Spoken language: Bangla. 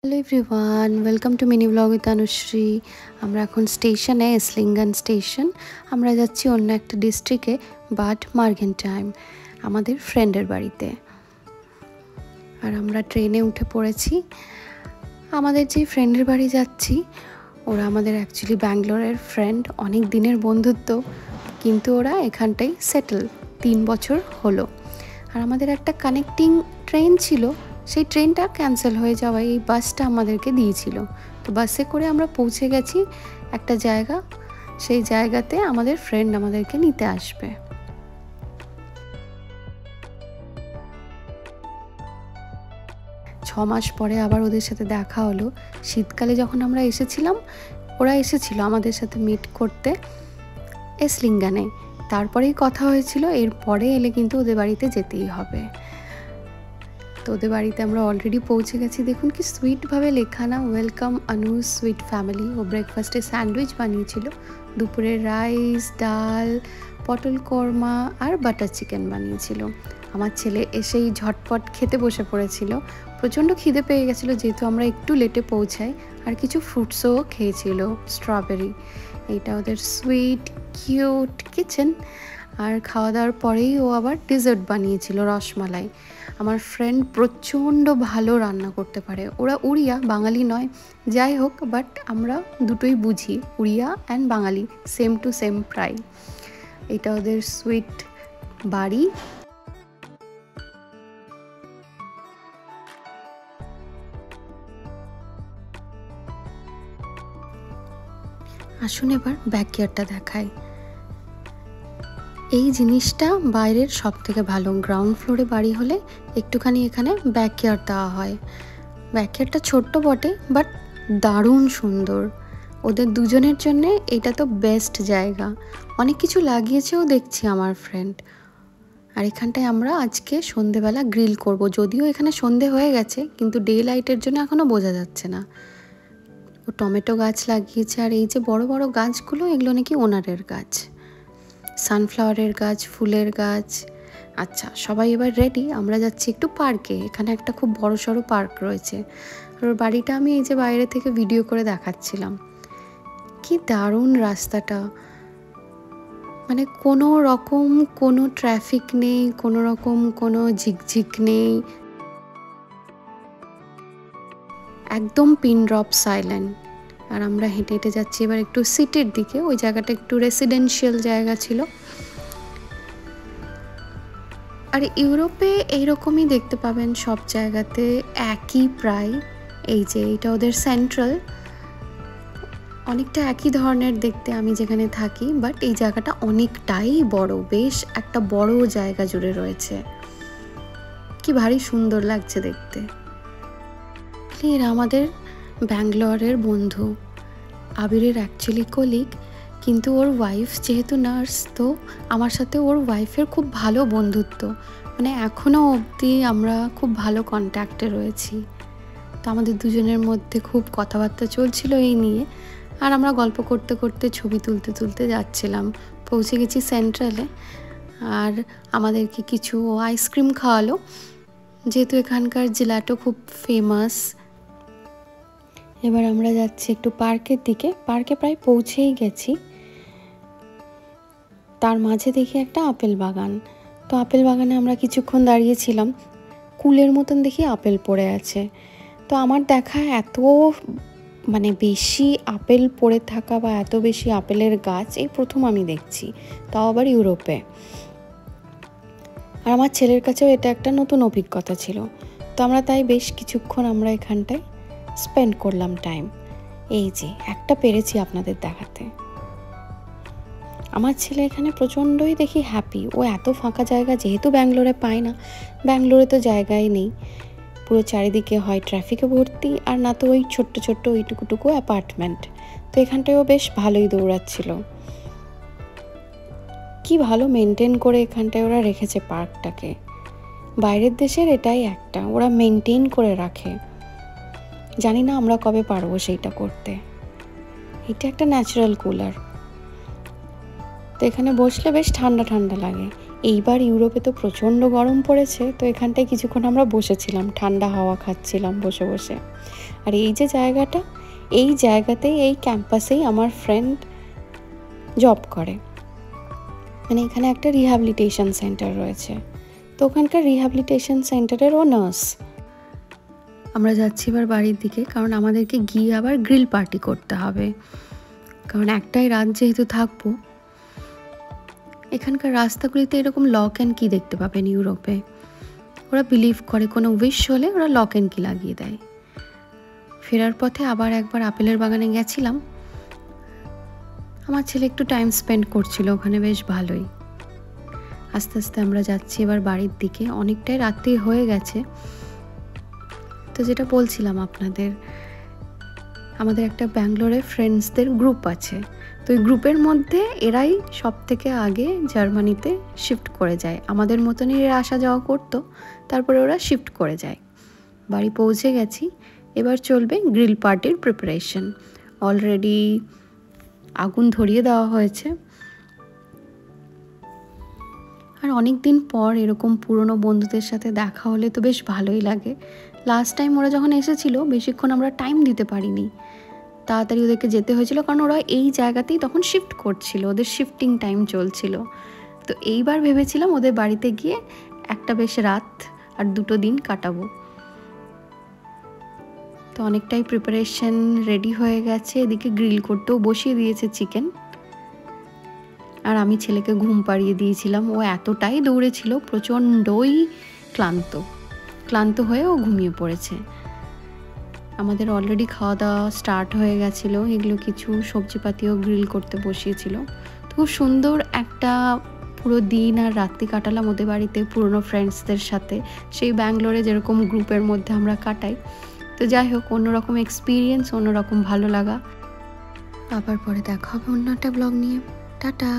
Hello everyone, welcome to mini blog with Anushree. আমরা এখন স্টেশনে, এসলিঙ্গান স্টেশন। আমরা যাচ্ছি অন্য একটা ডিস্ট্রিক্টে, বাট মার্গেনটাইম, আমাদের ফ্রেন্ডের বাড়িতে। আর আমরা ট্রেনে উঠে পড়েছি। আমাদের যে ফ্রেন্ডের বাড়ি যাচ্ছি, ওরা আমাদের অ্যাকচুয়ালি ব্যাঙ্গালোরের ফ্রেন্ড, অনেক দিনের বন্ধুত্ব, কিন্তু ওরা এখানটাই সেটেল 3 বছর হলো। আর আমাদের একটা কানেক্টিং ট্রেন ছিল, সেই ট্রেনটা ক্যান্সেল হয়ে যাওয়ায় এই বাসটা আমাদেরকে দিয়েছিল। তো বাসে করে আমরা পৌঁছে গেছি একটা জায়গা, সেই জায়গাতে আমাদের ফ্রেন্ড আমাদেরকে নিতে আসবে। ছ মাস পরে আবার ওদের সাথে দেখা হলো। শীতকালে যখন আমরা এসেছিলাম, ওরা এসেছিল আমাদের সাথে মিট করতে এসলিঙ্গানে। তারপরেই কথা হয়েছিল এরপরে এলে কিন্তু ওদের বাড়িতে যেতেই হবে। তো ওদের বাড়িতে আমরা অলরেডি পৌঁছে গেছি। দেখুন কি সুইটভাবে লেখা না, ওয়েলকাম আনু সুইট ফ্যামিলি। ও ব্রেকফাস্টে স্যান্ডউইচ বানিয়েছিল, দুপুরে রাইস, ডাল, পটল কোরমা আর বাটার চিকেন বানিয়েছিল। আমার ছেলে এসেই ঝটপট খেতে বসে পড়েছিল। প্রচণ্ড খিদে পেয়ে গেছিলো যেহেতু আমরা একটু লেটে পৌঁছাই। আর কিছু ফ্রুটসও খেয়েছিল, স্ট্রবেরি। এইটা ওদের সুইট কিউট কিচেন। আর খাওয়া দাওয়ার পরেই ও আবার ডেজার্ট বানিয়েছিল, রসমালাই। আমার ফ্রেন্ড প্রচণ্ড ভালো রান্না করতে পারে। ওরা উড়িয়া, বাঙালি নয়, যাই হোক, বাট আমরা দুটোই বুঝি, Odia and Bangali same to same প্রায়। এটা ওদের সুইট বাড়ি। আসুন এবার ব্যাকইয়ার্ডটা দেখাই। এই জিনিসটা বাইরের সব থেকে ভালো। গ্রাউন্ড ফ্লোরে বাড়ি হলে একটুখানি এখানে ব্যাকইয়ার্ড দেওয়া হয়। ব্যাকইয়ার্ডটা ছোট্ট বটে, বাট দারুণ সুন্দর। ওদের দুজনের জন্যে এটা তো বেস্ট জায়গা। অনেক কিছু লাগিয়েছেও দেখছি আমার ফ্রেন্ড। আর এখানটায় আমরা আজকে সন্ধেবেলা গ্রিল করব। যদিও এখানে সন্ধে হয়ে গেছে, কিন্তু ডে লাইটের জন্য এখনও বোঝা যাচ্ছে না। ও টমেটো গাছ লাগিয়েছে। আর এই যে বড় বড় গাছগুলো, এগুলো নাকি ওনারের গাছ। সানফ্লাওয়ারের গাছ, ফুলের গাছ। আচ্ছা, সবাই এবার রেডি। আমরা যাচ্ছি একটু পার্কে। এখানে একটা খুব বড় সড়ো পার্ক রয়েছে। আর ওর বাড়িটা আমি এই যে বাইরে থেকে ভিডিও করে দেখাচ্ছিলাম। কি দারুণ রাস্তাটা, মানে কোনো রকম কোনো ট্রাফিক নেই, কোনো রকম কোনো ঝিকঝিক নেই, একদম পিন ড্রপ সাইলেন্ট। আর আমরা হেঁটে হেঁটে যাচ্ছি এবার একটু সিটির দিকে। ওই জায়গাটা একটু রেসিডেন্সিয়াল জায়গা ছিল। আর ইউরোপে এইরকমই দেখতে পাবেন সব জায়গাতে, একই প্রায়। এই যে এটা ওদের সেন্ট্রাল, অনেকটা একই ধরনের দেখতে আমি যেখানে থাকি, বাট এই জায়গাটা অনেকটাই বড়, বেশ একটা বড় জায়গা জুড়ে রয়েছে। কি ভারী সুন্দর লাগছে দেখতে। এরা আমাদের ব্যাঙ্গালোরের বন্ধু, আবিরের অ্যাকচুয়ালি কলিগ, কিন্তু ওর ওয়াইফ যেহেতু নার্স, তো আমার সাথে ওর ওয়াইফের খুব ভালো বন্ধুত্ব। মানে এখনও অবধি আমরা খুব ভালো কন্ট্যাক্টে রয়েছি। তো আমাদের দুজনের মধ্যে খুব কথাবার্তা চলছিল এই নিয়ে। আর আমরা গল্প করতে করতে, ছবি তুলতে তুলতে যাচ্ছিলাম। পৌঁছে গেছি সেন্ট্রালে। আর আমাদেরকে কিছু আইসক্রিম খাওয়ালো, যেহেতু এখানকার জেলাটো খুব ফেমাস। এবার আমরা যাচ্ছি একটু পার্কের দিকে। পার্কে প্রায় পৌঁছেই গেছি। তার মাঝে দেখি একটা আপেল বাগান। তো আপেল বাগানে আমরা কিছুক্ষণ দাঁড়িয়েছিলাম। কুলের মতন দেখি আপেল পড়ে আছে। তো আমার দেখা এত মানে বেশি আপেল পড়ে থাকা বা এত বেশি আপেলের গাছ এই প্রথম আমি দেখছি, তাও আবার ইউরোপে। আর আমার ছেলের কাছেও এটা একটা নতুন অভিজ্ঞতা ছিল। তো আমরা তাই বেশ কিছুক্ষণ আমরা এখানটায় স্পেন্ড করলাম টাইম। এই যে একটা পেরেছি আপনাদের দেখাতে। আমার ছেলে এখানে প্রচণ্ডই দেখি হ্যাপি। ও এত ফাঁকা জায়গা যেহেতু ব্যাঙ্গালোরে পায় না, ব্যাঙ্গালোরে তো জায়গাই নেই, পুরো চারিদিকে হয় ট্রাফিকে ভর্তি, আর না তো ওই ছোট্ট ছোট্ট ওইটুকুটুকু অ্যাপার্টমেন্ট। তো এখানটায়ও বেশ ভালোই দৌড়াচ্ছিল। কি ভালো মেনটেন করে এখানটায় ওরা রেখেছে পার্কটাকে। বাইরের দেশের এটাই একটা, ওরা মেনটেন করে রাখে। জানি না আমরা কবে পারবো সেইটা করতে। এটা একটা ন্যাচারাল কুলার। তো এখানে বসলে বেশ ঠান্ডা ঠান্ডা লাগে। এইবার ইউরোপে তো প্রচণ্ড গরম পড়েছে, তো এখানটায় কিছুক্ষণ আমরা বসেছিলাম, ঠান্ডা হাওয়া খাচ্ছিলাম বসে বসে। আর এই যে জায়গাটা, এই জায়গাতেই, এই ক্যাম্পাসেই আমার ফ্রেন্ড জব করে। মানে এখানে একটা রিহ্যাবিলিটেশন সেন্টার রয়েছে, তো ওখানকার রিহ্যাবিলিটেশন সেন্টারের ও নার্স। আমরা যাচ্ছি এবার বাড়ির দিকে, কারণ আমাদেরকে গিয়ে আবার গ্রিল পার্টি করতে হবে, কারণ একটাই রাত যেহেতু থাকবো। এখানকার রাস্তাগুলিতে এরকম লক অ্যান্ড কি দেখতে পাবেন ইউরোপে। ওরা বিলিভ করে কোনো উইশ হলে ওরা লক অ্যান্ড কি লাগিয়ে দেয়। ফেরার পথে আবার একবার আপেলের বাগানে গেছিলাম, আমার ছেলে একটু টাইম স্পেন্ড করছিল ওখানে, বেশ ভালোই। আস্তে আস্তে আমরা যাচ্ছি এবার বাড়ির দিকে, অনেকটাই রাত্রি হয়ে গেছে। তো যেটা বলছিলাম আপনাদের, আমাদের একটা ব্যাঙ্গালোরে ফ্রেন্ডসদের গ্রুপ আছে, তো ওই গ্রুপের মধ্যে এরাই সব থেকে আগে জার্মানিতে শিফট করে যায়। আমাদের মতনই এরা আসা যাওয়া করতো, তারপরে ওরা শিফট করে যায়। বাড়ি পৌঁছে গেছি, এবার চলবে গ্রিল পার্টির প্রিপারেশন। অলরেডি আগুন ধরিয়ে দেওয়া হয়েছে। আর অনেক দিন পর এরকম পুরনো বন্ধুদের সাথে দেখা হলে তো বেশ ভালোই লাগে। লাস্ট টাইম ওরা যখন এসেছিল বেশিক্ষণ আমরা টাইম দিতে পারিনি, তাড়াতাড়ি ওদেরকে যেতে হয়েছিল, কারণ ওরা এই জায়গাতেই তখন শিফট করছিল, ওদের শিফটিং টাইম চলছিল। তো এইবার ভেবেছিলাম ওদের বাড়িতে গিয়ে একটা বেশ রাত আর 2 দিন কাটাবো। তো অনেকটাই প্রিপারেশন রেডি হয়ে গেছে, এদিকে গ্রিল করতেও বসিয়ে দিয়েছে চিকেন। আর আমি ছেলেকে ঘুম পাড়িয়ে দিয়েছিলাম, ও এতটাই দৌড়েছিল, প্রচণ্ডই ক্লান্ত হয়ে ও ঘুমিয়ে পড়েছে। আমাদের অলরেডি খাওয়া দাওয়া স্টার্ট হয়ে গেছিলো, এগুলো কিছু সবজিপাতিও গ্রিল করতে বসিয়েছিল। তো খুব সুন্দর একটা পুরো দিন আর রাত্রি কাটালাম ওদের বাড়িতে পুরনো ফ্রেন্ডসদের সাথে, সেই ব্যাঙ্গালোরে যেরকম গ্রুপের মধ্যে আমরা কাটাই। তো যাই হোক, অন্যরকম এক্সপিরিয়েন্স, অন্যরকম ভালো লাগা। আবার পরে দেখা হবে অন্য একটা ব্লগ নিয়ে। টাটা।